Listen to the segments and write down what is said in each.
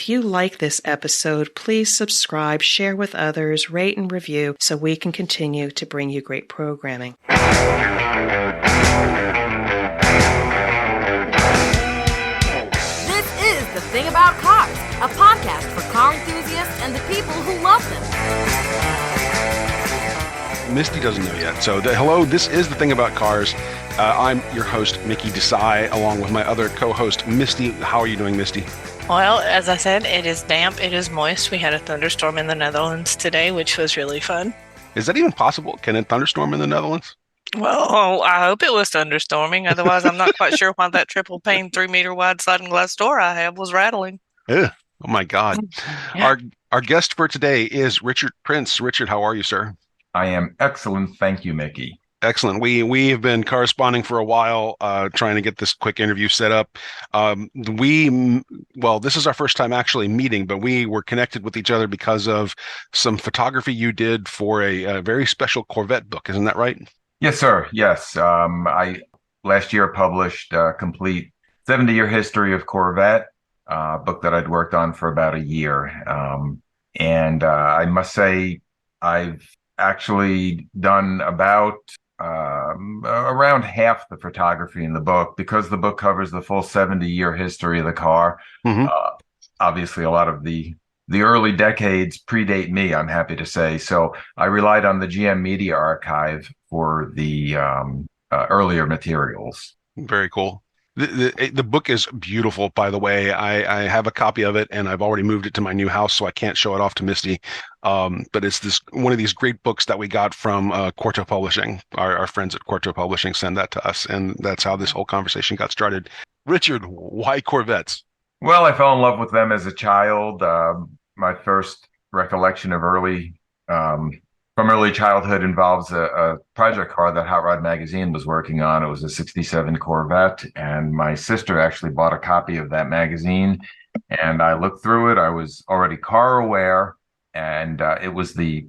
If you like this episode, please subscribe, share with others, rate and review so we can continue to bring you great programming. This is The Thing About Cars, a podcast for car enthusiasts and the people who love them. Misty doesn't know yet. So hello, this is The Thing About Cars. I'm your host, Mickey Desai, along with my other co-host, Misty. How are you doing, Misty? Well, as I said, it is damp, it is moist. We had a thunderstorm in the Netherlands today, which was really fun. Is that even possible? Can it thunderstorm in the Netherlands? Well, I hope it was thunderstorming. Otherwise, I'm not quite sure why that triple pane 3-meter wide sliding glass door I have was rattling. Ugh. Oh my God. Yeah. Our guest for today is Richard Prince. Richard, how are you, sir? I am excellent. Thank you, Mickey. Excellent. We have been corresponding for a while, trying to get this quick interview set up. This is our first time actually meeting, but we were connected with each other because of some photography you did for a very special Corvette book. Isn't that right? Yes, sir. Yes. I last year published a complete 70-year history of Corvette, book that I'd worked on for about a year. And I must say, I've actually done about around half the photography in the book, because the book covers the full 70-year history of the car. Mm-hmm. Obviously, a lot of the early decades predate me, I'm happy to say. So I relied on the GM Media Archive for the earlier materials. Very cool. The book is beautiful, by the way. I have a copy of it, and I've already moved it to my new house, so I can't show it off to Misty. But it's one of these great books that we got from Quarto Publishing. Our friends at Quarto Publishing send that to us, and that's how this whole conversation got started. Richard, why Corvettes? Well, I fell in love with them as a child. My first recollection of early childhood involves a project car that Hot Rod Magazine was working on. It was a 67 Corvette, and my sister actually bought a copy of that magazine, and I looked through it. I was already car aware, and it was the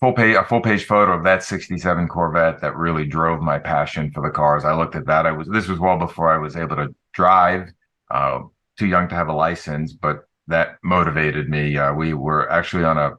full page photo of that 67 Corvette that really drove my passion for the cars. I looked at that. This was well before I was able to drive, too young to have a license, but that motivated me. We were actually on a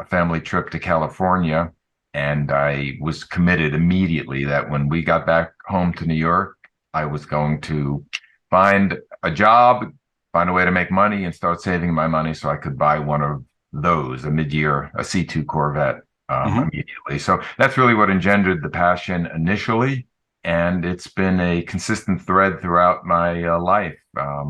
family trip to California, and I was committed immediately that when we got back home to New York, I was going to find a job, find a way to make money, and start saving my money so I could buy one of those, a C2 Corvette, immediately. So that's really what engendered the passion initially, and it's been a consistent thread throughout my life,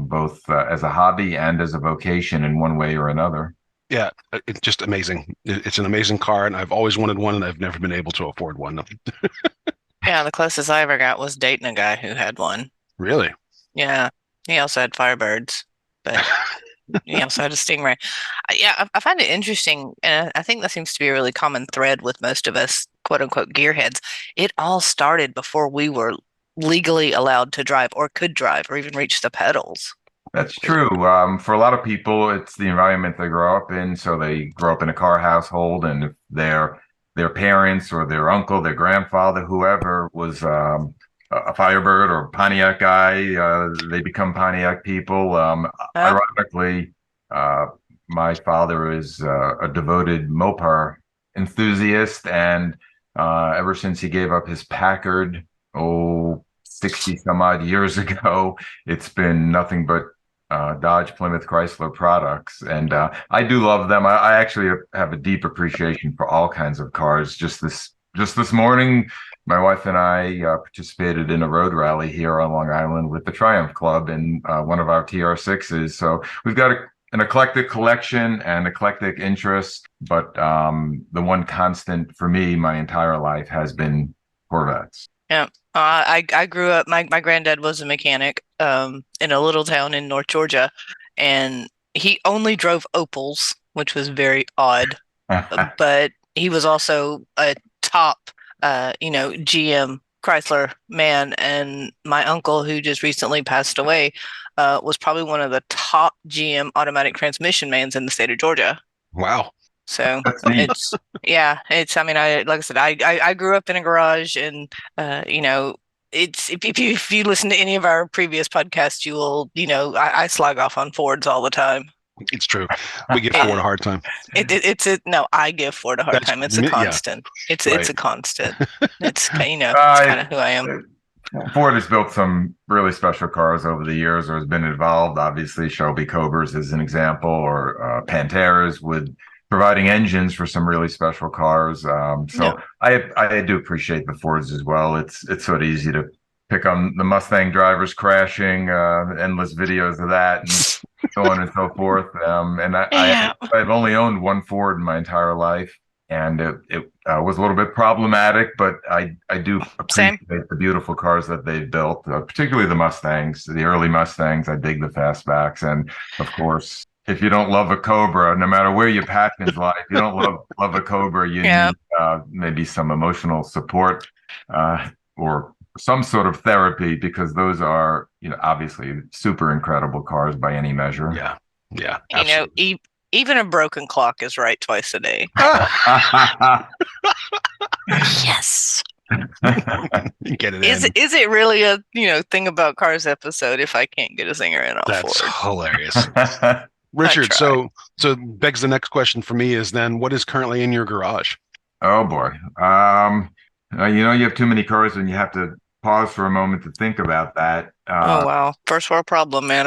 both as a hobby and as a vocation in one way or another. Yeah, it's just amazing. It's an amazing car, and I've always wanted one, and I've never been able to afford one. Yeah, the closest I ever got was dating a guy who had one. Really? Yeah. He also had Firebirds, but he also had a Stingray. I find it interesting, and I think that seems to be a really common thread with most of us, quote unquote, gearheads. It all started before we were legally allowed to drive or could drive or even reach the pedals. That's true. For a lot of people, it's the environment they grow up in. So they grow up in a car household, and if their parents or their uncle, their grandfather, whoever was a Firebird or Pontiac guy, they become Pontiac people. Ironically, my father is a devoted Mopar enthusiast, and ever since he gave up his Packard, 60 some odd years ago, it's been nothing but Dodge, Plymouth, Chrysler products. And I do love them. I actually have a deep appreciation for all kinds of cars. Just this morning, my wife and I participated in a road rally here on Long Island with the Triumph Club in one of our TR6s. So we've got an eclectic collection and eclectic interests, but the one constant for me my entire life has been Corvettes. Yeah. I grew up, my granddad was a mechanic in a little town in North Georgia, and he only drove Opals, which was very odd. But he was also a top, GM Chrysler man. And my uncle, who just recently passed away, was probably one of the top GM automatic transmission mans in the state of Georgia. Wow. So it's, like I said, I grew up in a garage, and, it's, if you listen to any of our previous podcasts, you will, I slag off on Fords all the time. It's true. We give Ford a hard time. I give Ford a hard time. It's a constant. Yeah. It's a constant. It's it's kind of who I am. Ford has built some really special cars over the years, or has been involved. Obviously, Shelby Cobras is an example, or Panteras with providing engines for some really special cars. I do appreciate the Fords as well. It's sort of easy to pick on the Mustang drivers crashing, endless videos of that, and so on and so forth. I've only owned one Ford in my entire life, and it was a little bit problematic, but I do appreciate the beautiful cars that they've built, particularly the Mustangs, the early Mustangs. I dig the fastbacks, and of course, if you don't love a Cobra, no matter where you pack in life, if you don't love a Cobra, you need maybe some emotional support or some sort of therapy, because those are, obviously super incredible cars by any measure. Yeah. Absolutely. Even a broken clock is right twice a day. Yes. Get it is it really a thing about cars episode if I can't get a zinger in on Ford? That's hilarious. Richard, so begs the next question for me is then, what is currently in your garage? Oh boy. You have too many cars and you have to pause for a moment to think about that. Oh wow. First world problem, man.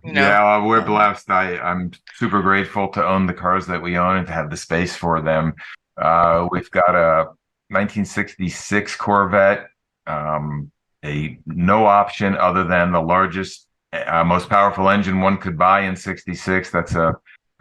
We're blessed. I'm super grateful to own the cars that we own and to have the space for them. We've got a 1966 Corvette, a no option other than the largest, most powerful engine one could buy in 66. That's a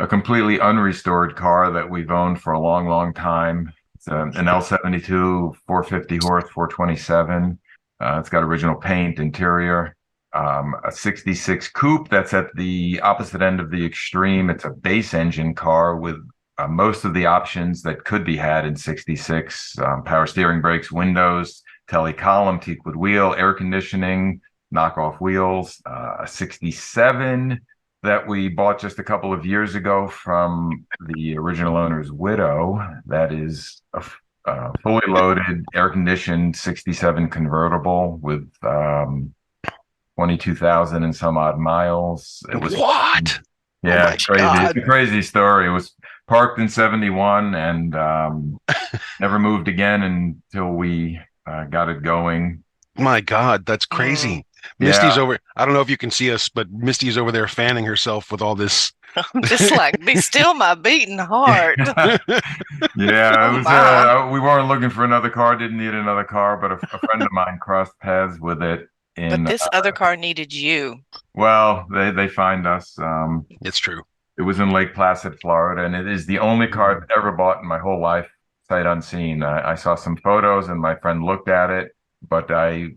completely unrestored car that we've owned for a long, long time. It's an L72, 450 horse, 427. It's got original paint, interior. A 66 coupe that's at the opposite end of the extreme. It's a base engine car with most of the options that could be had in 66. Power steering, brakes, windows, tele column, teakwood wheel, air conditioning, knockoff wheels. A 67 that we bought just a couple of years ago from the original owner's widow. That is a fully loaded, air-conditioned 67 convertible with 22,000 and some odd miles. It was what? Yeah, crazy. It's a crazy story. It was parked in 71 and never moved again until we got it going. My God, that's crazy. Misty's over. I don't know if you can see us, but Misty's over there fanning herself with all this. Just like, be still my beating heart. We weren't looking for another car, didn't need another car, but a friend of mine crossed paths with it. But this other car needed you. Well, they find us. It's true. It was in Lake Placid, Florida, and it is the only car I've ever bought in my whole life, sight unseen. I saw some photos and my friend looked at it, but I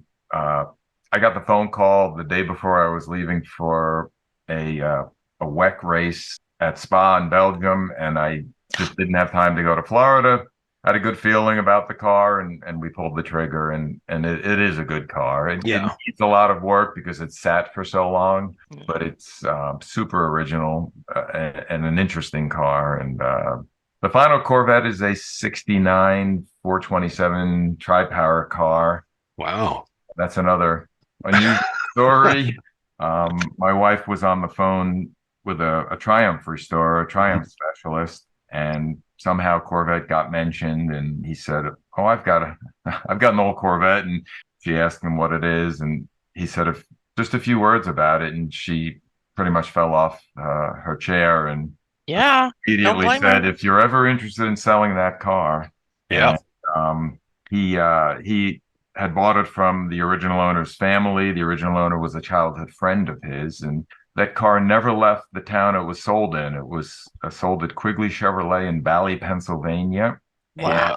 got the phone call the day before I was leaving for a WEC race at Spa in Belgium, and I just didn't have time to go to Florida. Had a good feeling about the car, and we pulled the trigger, and it is a good car. It needs a lot of work because it's sat for so long, but it's super original and an interesting car. And the final Corvette is a 69 427 tri-power car. Wow. That's another unusual story. My wife was on the phone with a Triumph restorer, a Triumph specialist, and somehow Corvette got mentioned, and he said, "Oh, I've got an old Corvette," and she asked him what it is, and he said just a few words about it, and she pretty much fell off her chair and immediately said, "If you're ever interested in selling that car," and, he had bought it from the original owner's family. The original owner was a childhood friend of his, and that car never left the town it was sold in. It was sold at Quigley Chevrolet in Bally, Pennsylvania. Wow.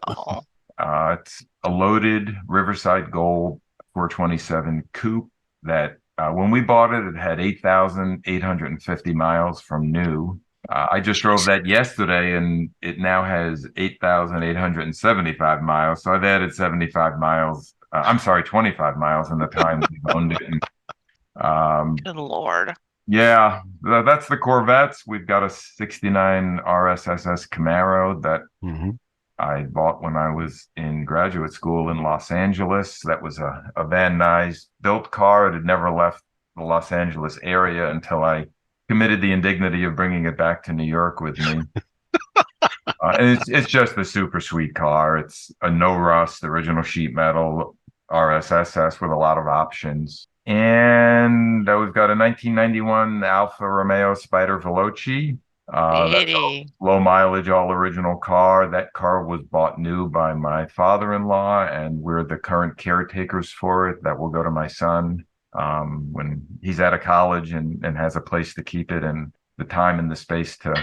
And, it's a loaded Riverside Gold 427 coupe that when we bought it, it had 8,850 miles from new. I just drove that yesterday, and it now has 8,875 miles. So I've added 25 miles in the time we've owned it. And, good Lord. Yeah, that's the Corvettes. We've got a 69 RSSS Camaro that I bought when I was in graduate school in Los Angeles. That was a Van Nuys built car. It had never left the Los Angeles area until I committed the indignity of bringing it back to New York with me. And it's just a super sweet car. It's a no rust, original sheet metal RSSS with a lot of options. And we've got a 1991 Alfa Romeo Spider Veloce. That's a low mileage, all original car. That car was bought new by my father-in-law, and we're the current caretakers for it. That will go to my son when he's out of college and has a place to keep it and the time and the space to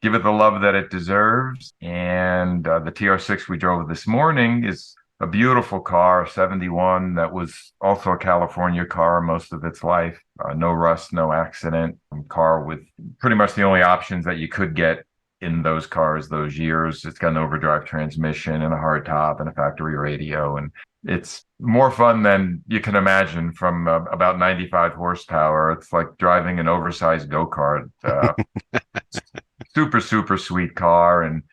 give it the love that it deserves. And the TR6 we drove this morning is a beautiful car, 71, that was also a California car most of its life. No rust, no accident. Car with pretty much the only options that you could get in those cars those years. It's got an overdrive transmission and a hardtop and a factory radio. And it's more fun than you can imagine from about 95 horsepower. It's like driving an oversized go-kart. Super, super sweet car. And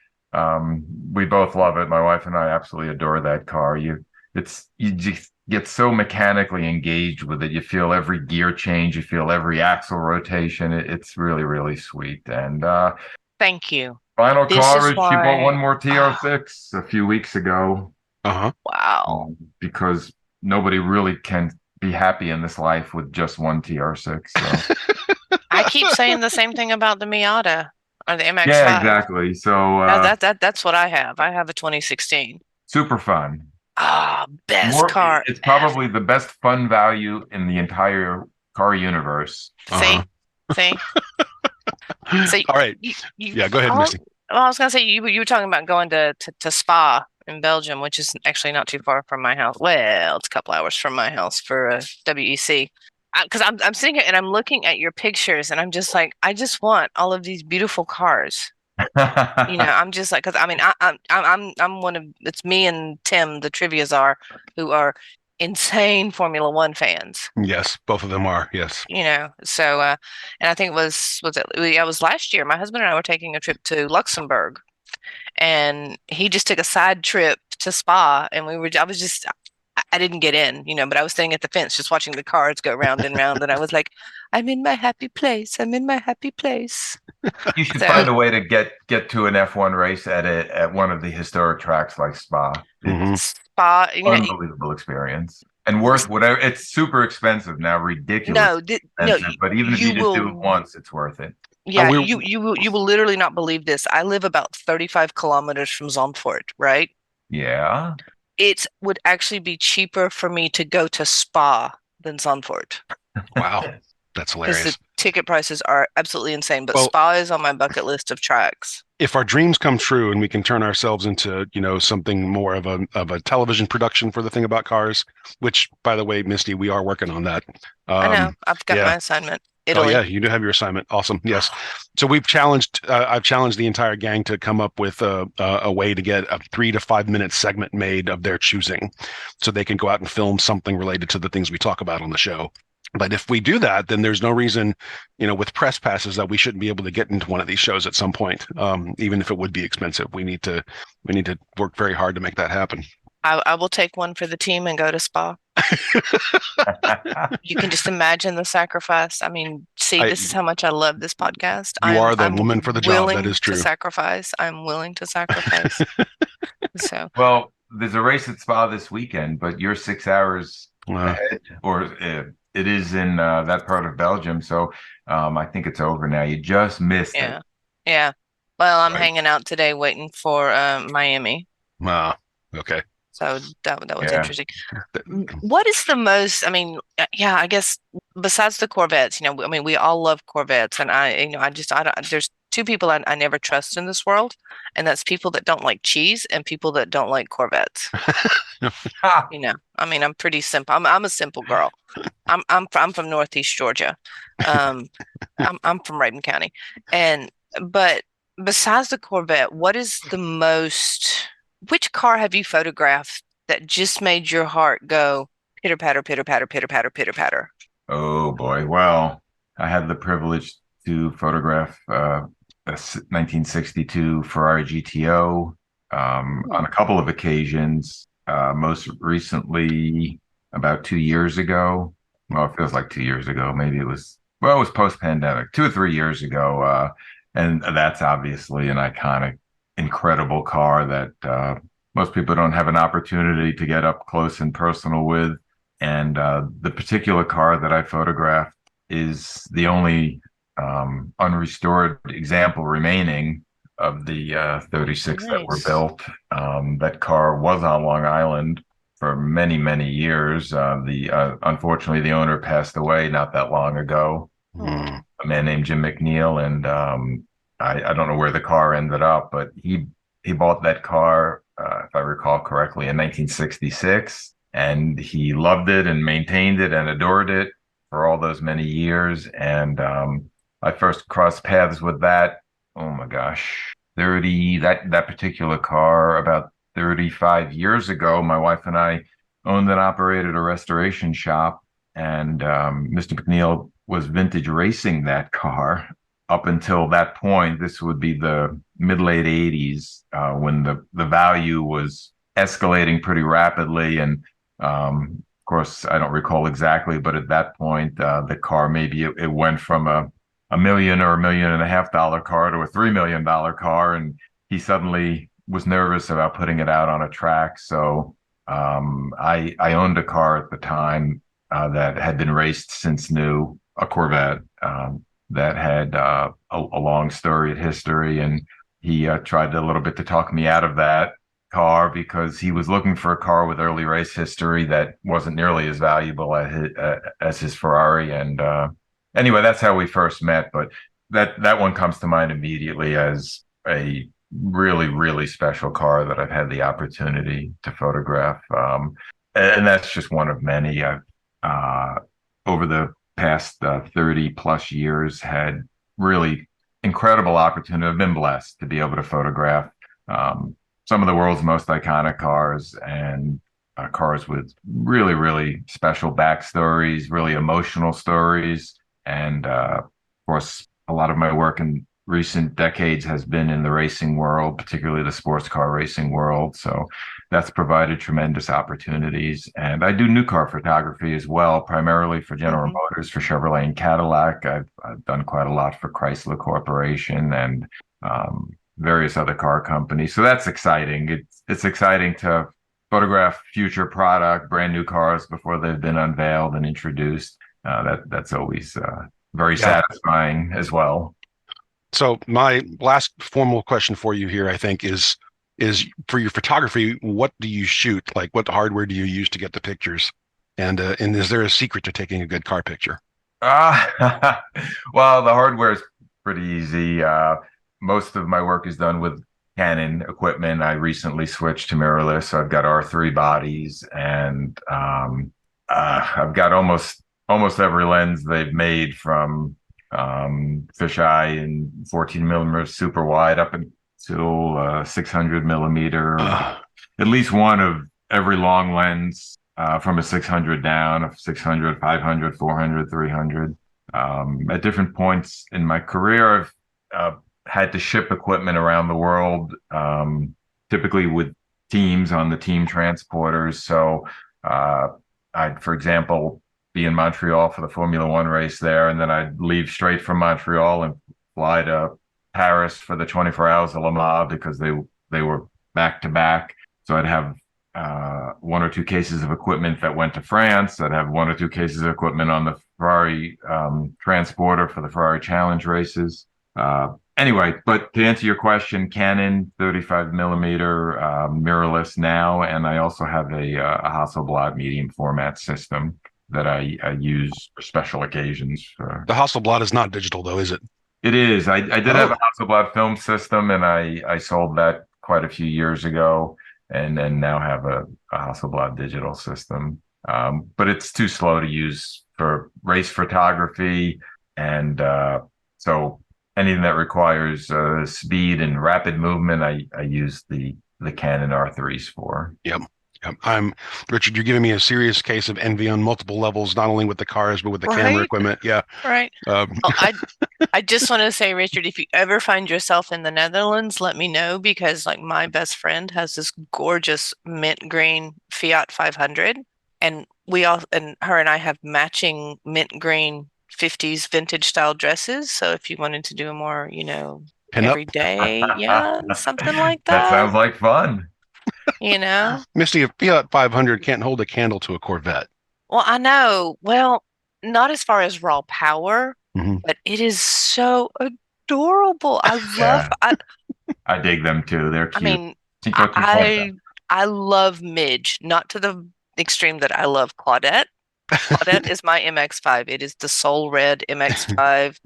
we both love it. My wife and I absolutely adore that car. You just get so mechanically engaged with it. You feel every gear change. You feel every axle rotation. It's really, really sweet. And thank you. Final car is she bought one more TR6 a few weeks ago. Wow. Because nobody really can be happy in this life with just one TR6. So. I keep saying the same thing about the Miata. Or the MX-5. Yeah, exactly. So that's what I have. I have a 2016. Super fun. Best car. It's probably the best fun value in the entire car universe. See? So all right. Go ahead, Misty. Well, I was gonna say you were talking about going to Spa in Belgium, which is actually not too far from my house. Well, it's a couple hours from my house for WEC. Because I'm sitting here and I'm looking at your pictures and I'm just like, I just want all of these beautiful cars. I'm just like, because I mean, I'm one of, it's me and Tim, the trivia czar, who are insane Formula One fans. Yes, both of them are. Yes. So and I think it was last year. My husband and I were taking a trip to Luxembourg, and he just took a side trip to Spa, and I didn't get in, but I was sitting at the fence just watching the cars go round and round. And I was like, I'm in my happy place. I'm in my happy place. You should find a way to get to an F1 race at one of the historic tracks like Spa. Mm-hmm. Spa, unbelievable experience. And worth whatever. It's super expensive now, ridiculous. But even if you just do it once, it's worth it. Yeah, you will literally not believe this. I live about 35 kilometers from Zandvoort, right? Yeah. It would actually be cheaper for me to go to Spa than Zandvoort. Wow, that's hilarious. Because the ticket prices are absolutely insane. But Spa is on my bucket list of tracks. If our dreams come true and we can turn ourselves into, something more of a television production for the Thing About Cars, which, by the way, Misty, we are working on that. I know. I've got my assignment. Italy. Oh yeah, you do have your assignment. Awesome. Yes. So I've challenged the entire gang to come up with a way to get a 3 to 5 minute segment made of their choosing, so they can go out and film something related to the things we talk about on the show. But if we do that, then there's no reason, with press passes, that we shouldn't be able to get into one of these shows at some point, even if it would be expensive. We need to work very hard to make that happen. I will take one for the team and go to Spa. You can just imagine the sacrifice. I mean, this is how much I love this podcast. You are the woman for the job. That is true. I'm willing to sacrifice. So, well, there's a race at Spa this weekend, but you're 6 hours ahead, or it is in that part of Belgium. So I think it's over now. You just missed it. Yeah. Well, I'm hanging out today waiting for Miami. Okay. So that was interesting. What is the most, I guess besides the Corvettes, we all love Corvettes, and there's two people I never trust in this world, and that's people that don't like cheese and people that don't like Corvettes. I'm pretty simple. I'm a simple girl. I'm from Northeast Georgia. I'm from Raven County. But besides the Corvette, which car have you photographed that just made your heart go pitter patter, pitter patter, pitter patter, pitter patter? Oh boy. Well, I had the privilege to photograph a 1962 Ferrari GTO on a couple of occasions. Most recently, about 2 years ago. Well, it feels like 2 years ago. Maybe it was Well, it was post-pandemic, 2 or 3 years ago, and that's obviously an iconic, incredible car that most people don't have an opportunity to get up close and personal with. And the particular car that I photographed is the only unrestored example remaining of the 36 that were Nice. built. That car was on Long Island for many, many years. The Unfortunately, the owner passed away not that long ago. Mm. A man named Jim McNeil, and I don't know where the car ended up, but he bought that car, if I recall correctly, in 1966, and he loved it and maintained it and adored it for all those many years. And I first crossed paths with that. Oh my gosh, 30 that particular car about 35 years ago. My wife and I owned and operated a restoration shop, and Mr. McNeil was vintage racing that car up until that point. This would be the mid late 80s, when the value was escalating pretty rapidly. And of course, I don't recall exactly, but at that point, the car, maybe it went from a million or $1.5 million car to a $3 million car. And he suddenly was nervous about putting it out on a track. So I owned a car at the time that had been raced since new, a Corvette, that had a long storied history. And he tried a little bit to talk me out of that car because he was looking for a car with early race history that wasn't nearly as valuable as his Ferrari. And anyway, that's how we first met. But that one comes to mind immediately as a really, really special car that I've had the opportunity to photograph. And that's just one of many. I've over the past 30 plus years had really incredible opportunity. I've been blessed to be able to photograph some of the world's most iconic cars, and cars with really, really special backstories, really emotional stories. And of course, a lot of my work in recent decades has been in the racing world, particularly the sports car racing world. So that's provided tremendous opportunities. And I do new car photography as well, primarily for General Motors, for Chevrolet and Cadillac. I've done quite a lot for Chrysler Corporation and various other car companies. So that's exciting. It's exciting to photograph future product, brand new cars before they've been unveiled and introduced. That's always very satisfying as well. So my last formal question for you here, I think, is for your photography, what do you shoot? Like, what hardware do you use to get the pictures? And is there a secret to taking a good car picture? Well, the hardware is pretty easy. Most of my work is done with Canon equipment. I recently switched to mirrorless, so I've got R3 bodies, and I've got almost every lens they've made, from fisheye and 14 millimeter super wide up until 600 millimeter. At least one of every long lens, from a 600 down, of 600, 500, 400, 300. At different points in my career, I've had to ship equipment around the world, typically with teams on the team transporters. So I'd, for example, be in Montreal for the Formula One race there, and then I'd leave straight from Montreal and fly to Paris for the 24 Hours of Le Mans, because they were back to back. So I'd have one or two cases of equipment that went to France. I'd have one or two cases of equipment on the Ferrari transporter for the Ferrari Challenge races. Anyway, but to answer your question, Canon 35 millimeter mirrorless now, and I also have a Hasselblad medium format system that I use for special occasions. The Hasselblad is not digital, though, is it? It is. I did have a Hasselblad film system, and I sold that quite a few years ago, and then now have a Hasselblad digital system. But it's too slow to use for race photography, and so anything that requires speed and rapid movement, I use the Canon R3s for. Yep. Richard, you're giving me a serious case of envy on multiple levels, not only with the cars, but with the camera equipment. Yeah. Right. I just want to say, Richard, if you ever find yourself in the Netherlands, let me know, because like my best friend has this gorgeous mint green Fiat 500, and her and I have matching mint green 50s vintage style dresses. So if you wanted to do a more, Pin up. every day, something like That sounds that, like fun. Misty, a Fiat 500 can't hold a candle to a Corvette. Well, I know. Well, not as far as raw power, Mhm. but it is so adorable. Yeah, I dig them too. They're I cute. mean, Cinco I I love Midge, not to the extreme that I love Claudette. Claudette is my MX-5. It is the soul red MX-5,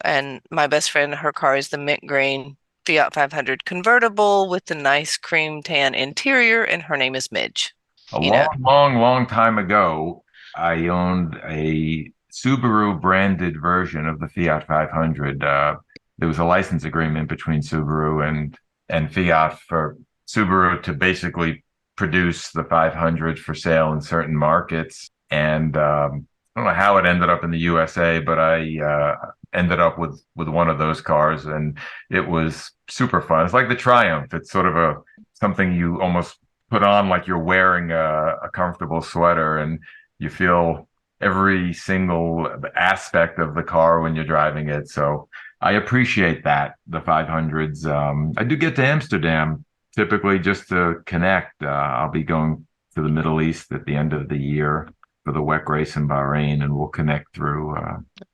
and my best friend, her car is the mint green Fiat 500 convertible with the nice cream tan interior, and her name is Midge. A You know, long time ago, I owned a Subaru branded version of the Fiat 500. There was a license agreement between Subaru and Fiat for Subaru to basically produce the 500 for sale in certain markets. And I don't know how it ended up in the USA, but I ended up with one of those cars, and it was super fun. It's like the Triumph. It's sort of something you almost put on like you're wearing a comfortable sweater, and you feel every single aspect of the car when you're driving it. So I appreciate that, the 500s. I do get to Amsterdam typically just to connect. I'll be going to the Middle East at the end of the year for the WEC race in Bahrain, and we'll connect through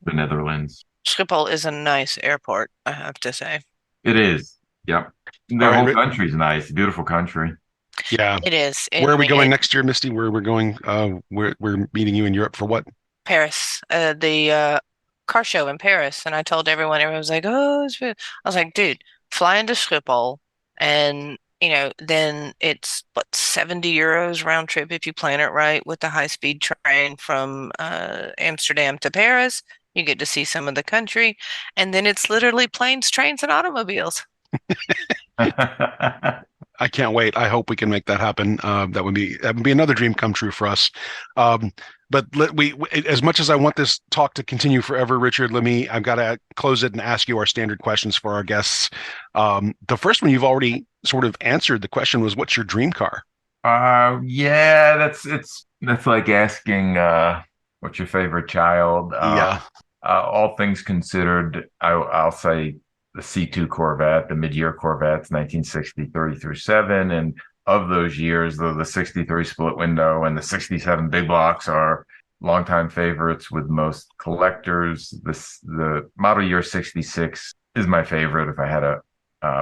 the Netherlands. Schiphol is a nice airport, I have to say. It is. Yep. The All right, whole country's nice. Beautiful country. Yeah. It is. Where are we going next year, Misty? Where we're going? We're meeting you in Europe for what? Paris, the car show in Paris, and I told everyone was like, "Oh," I was like, "Dude, fly into Schiphol, and then it's what, €70 round trip if you plan it right with the high-speed train from Amsterdam to Paris. You get to see some of the country, and then it's literally planes, trains, and automobiles." I can't wait. I hope we can make that happen. That would be another dream come true for us. But as much as I want this talk to continue forever, Richard, I've got to close it and ask you our standard questions for our guests. The first one you've already sort of answered. The question was, what's your dream car? Yeah, that's like asking what's your favorite child. Yeah. All things considered, I'll say the C2 Corvette, the mid-year Corvettes, 1963 through 7. And of those years, though, the 63 split window and the 67 big blocks are longtime favorites with most collectors. The model year 66 is my favorite if I had to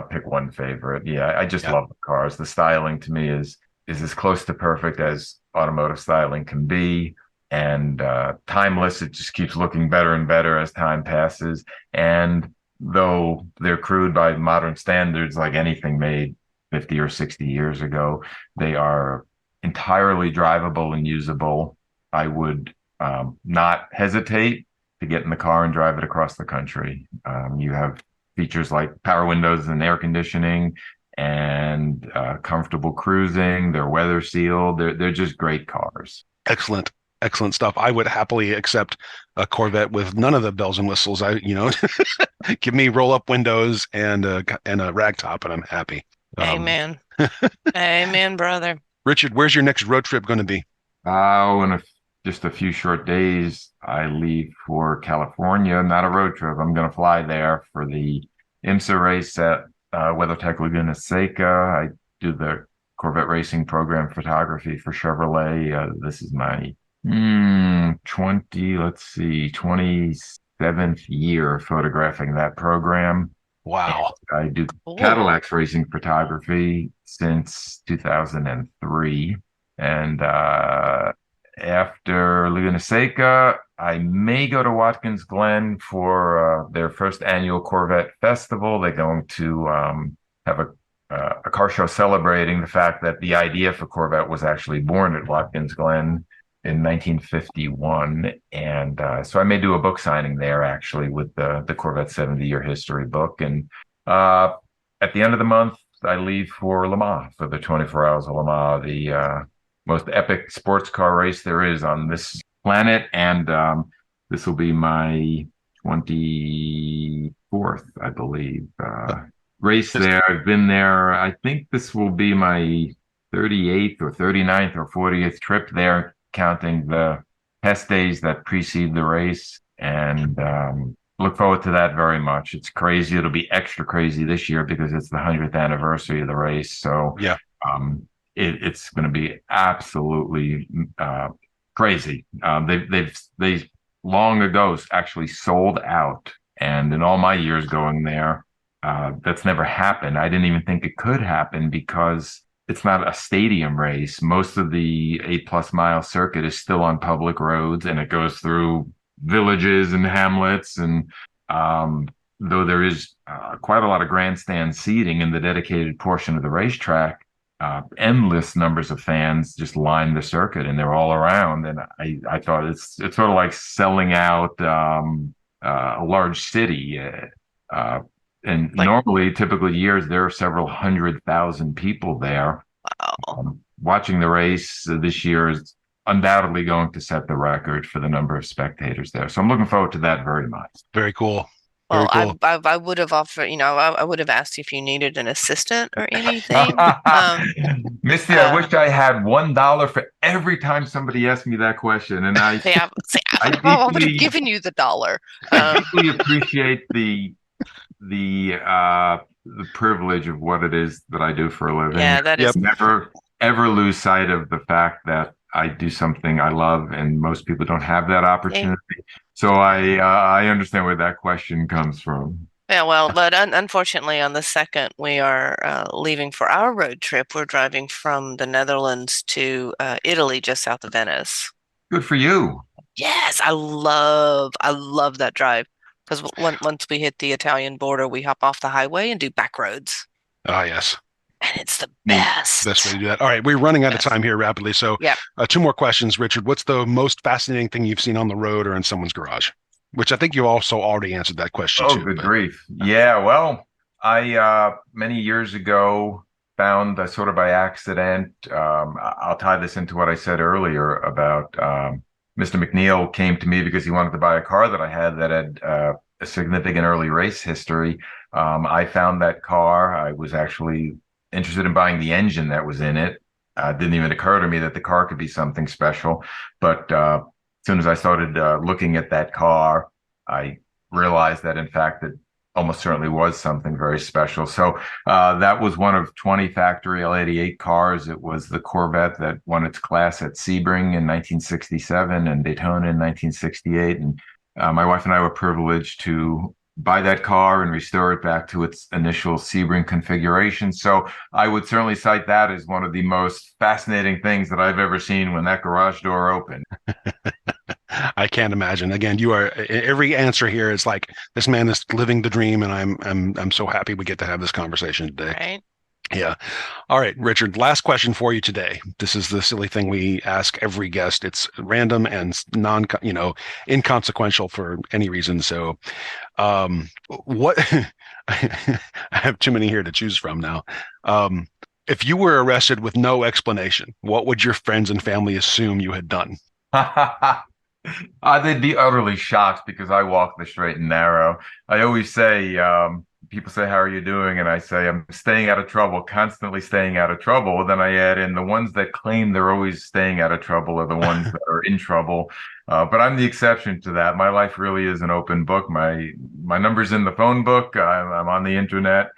pick one favorite. Yeah, I just love the cars. The styling to me is as close to perfect as automotive styling can be. And timeless, it just keeps looking better and better as time passes. And though they're crude by modern standards, like anything made 50 or 60 years ago, they are entirely drivable and usable. I would not hesitate to get in the car and drive it across the country. You have features like power windows and air conditioning and comfortable cruising. They're weather sealed. They're just great cars. Excellent stuff. I would happily accept a Corvette with none of the bells and whistles. Give me roll up windows and a rag top, and I'm happy. Amen. Amen, brother. Richard, where's your next road trip going to be? In just a few short days, I leave for California. Not a road trip. I'm going to fly there for the IMSA race at WeatherTech Laguna Seca. I do the Corvette racing program photography for Chevrolet. This is my 27th year photographing that program. Wow. And I do Cadillac's racing photography since 2003. And after Laguna Seca, I may go to Watkins Glen for their first annual Corvette Festival. They're going to have a car show celebrating the fact that the idea for Corvette was actually born at Watkins Glen in 1951. And so I may do a book signing there, actually, with the Corvette 70-year history book. And at the end of the month, I leave for Le Mans, for the 24 Hours of Le Mans, the most epic sports car race there is on this planet. And this will be my 24th, I believe, race there. I've been there. I think this will be my 38th or 39th or 40th trip there, counting the test days that precede the race, and look forward to that very much. It's crazy. It'll be extra crazy this year because it's the 100th anniversary of the race. So Yeah. It's going to be absolutely crazy. They long ago actually sold out, and in all my years going there, that's never happened. I didn't even think it could happen because it's not a stadium race. Most of the 8+ mile circuit is still on public roads, and it goes through villages and hamlets. And though there is quite a lot of grandstand seating in the dedicated portion of the racetrack, endless numbers of fans just line the circuit, and they're all around. And I thought it's sort of like selling out a large city. And normally, typically years, there are several 100,000 people there. Wow. Watching the race this year is undoubtedly going to set the record for the number of spectators there. So I'm looking forward to that very much. Very cool. Well, Very cool. I would have offered, I would have asked if you needed an assistant or anything. Misty, I wish I had $1 for every time somebody asked me that question. And I would have given you the $1. I deeply appreciate the privilege of what it is that I do for a living. Yeah, that is never ever lose sight of the fact that I do something I love, and most people don't have that opportunity. So I understand where that question comes from. Yeah, well, but unfortunately, on the 2nd, we are leaving for our road trip. We're driving from the Netherlands to Italy, just south of Venice. Good for you. Yes, I love that drive. Because once we hit the Italian border, we hop off the highway and do back roads. Ah, yes. And it's the best. Best way to do that. All right, we're running out of time here rapidly. So 2 more questions, Richard. What's the most fascinating thing you've seen on the road or in someone's garage? Which I think you also already answered that question too. Oh, good grief. Yeah, well, I many years ago found sort of by accident, I'll tie this into what I said earlier about Mr. McNeil came to me because he wanted to buy a car that I had that had a significant early race history. I found that car. I was actually interested in buying the engine that was in it. Didn't even occur to me that the car could be something special. But as soon as I started looking at that car, I realized that, in fact, it almost certainly was something very special. So that was one of 20 factory L88 cars. It was the Corvette that won its class at Sebring in 1967 and Daytona in 1968. And my wife and I were privileged to buy that car and restore it back to its initial Sebring configuration. So I would certainly cite that as one of the most fascinating things that I've ever seen when that garage door opened. I can't imagine. Again, you are every answer here is like this man is living the dream, and I'm so happy we get to have this conversation today. Right. Yeah. All right, Richard, last question for you today. This is the silly thing we ask every guest. It's random and inconsequential for any reason. So what I have too many here to choose from now. If you were arrested with no explanation, what would your friends and family assume you had done? They'd be utterly shocked because I walk the straight and narrow. I always say, people say, how are you doing? And I say, I'm staying out of trouble, constantly staying out of trouble. Then I add in the ones that claim they're always staying out of trouble are the ones that are in trouble. But I'm the exception to that. My life really is an open book. My number's in the phone book. I'm on the internet.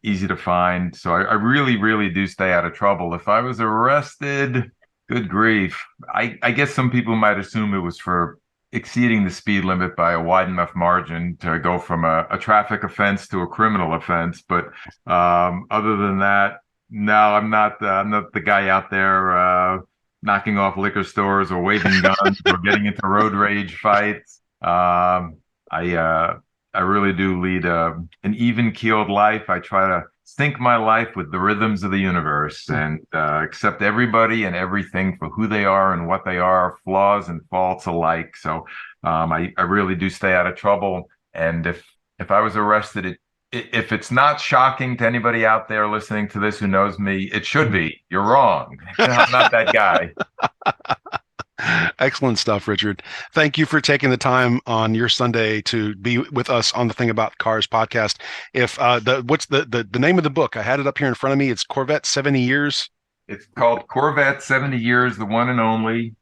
Easy to find. So I really, really do stay out of trouble. If I was arrested, good grief. I guess some people might assume it was for exceeding the speed limit by a wide enough margin to go from a traffic offense to a criminal offense. But other than that, no, I'm not the guy out there knocking off liquor stores or waving guns or getting into road rage fights. I really do lead an even-keeled life. I try to sync my life with the rhythms of the universe and accept everybody and everything for who they are and what they are, flaws and faults alike. So I really do stay out of trouble. And if I was arrested, if it's not shocking to anybody out there listening to this who knows me, it should be. You're wrong. I'm not that guy. Excellent stuff, Richard. Thank you for taking the time on your Sunday to be with us on the Thing About Cars podcast. If what's the name of the book? I had it up here in front of me. It's Corvette 70 Years. It's called Corvette 70 Years, the one and only.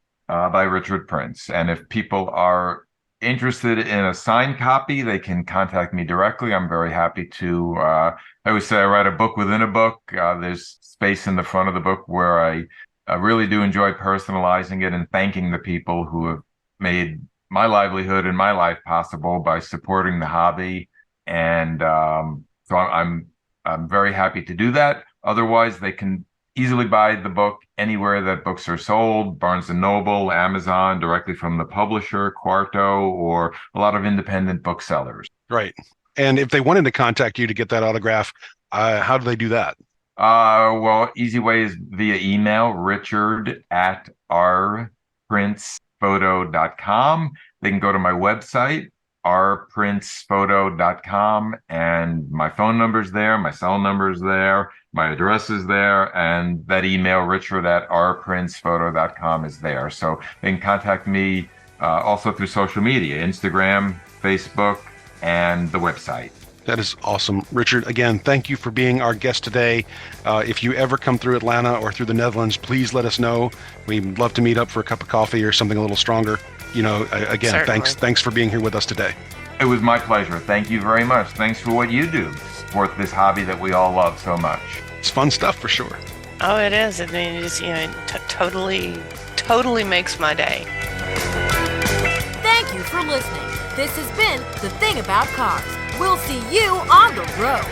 by Richard Prince. And if people are interested in a signed copy, they can contact me directly. I'm very happy to. I always say I write a book within a book. There's space in the front of the book where I really do enjoy personalizing it and thanking the people who have made my livelihood and my life possible by supporting the hobby. And so I'm very happy to do that. Otherwise, they can easily buy the book anywhere that books are sold, Barnes & Noble, Amazon, directly from the publisher, Quarto, or a lot of independent booksellers. Right. And if they wanted to contact you to get that autograph, how do they do that? Well, easy way is via email, richard@rprincephoto.com. They can go to my website, rprincephoto.com, and my phone number's there, my cell number's there, my address is there, and that email, richard@rprincephoto.com, is there. So they can contact me also through social media, Instagram, Facebook, and the website. That is awesome. Richard, again, thank you for being our guest today. If you ever come through Atlanta or through the Netherlands, please let us know. We'd love to meet up for a cup of coffee or something a little stronger. Again, thanks for being here with us today. It was my pleasure. Thank you very much. Thanks for what you do to support this hobby that we all love so much. It's fun stuff for sure. Oh, it is. I mean, it just, totally makes my day. Thank you for listening. This has been The Thing About Cars. We'll see you on the road.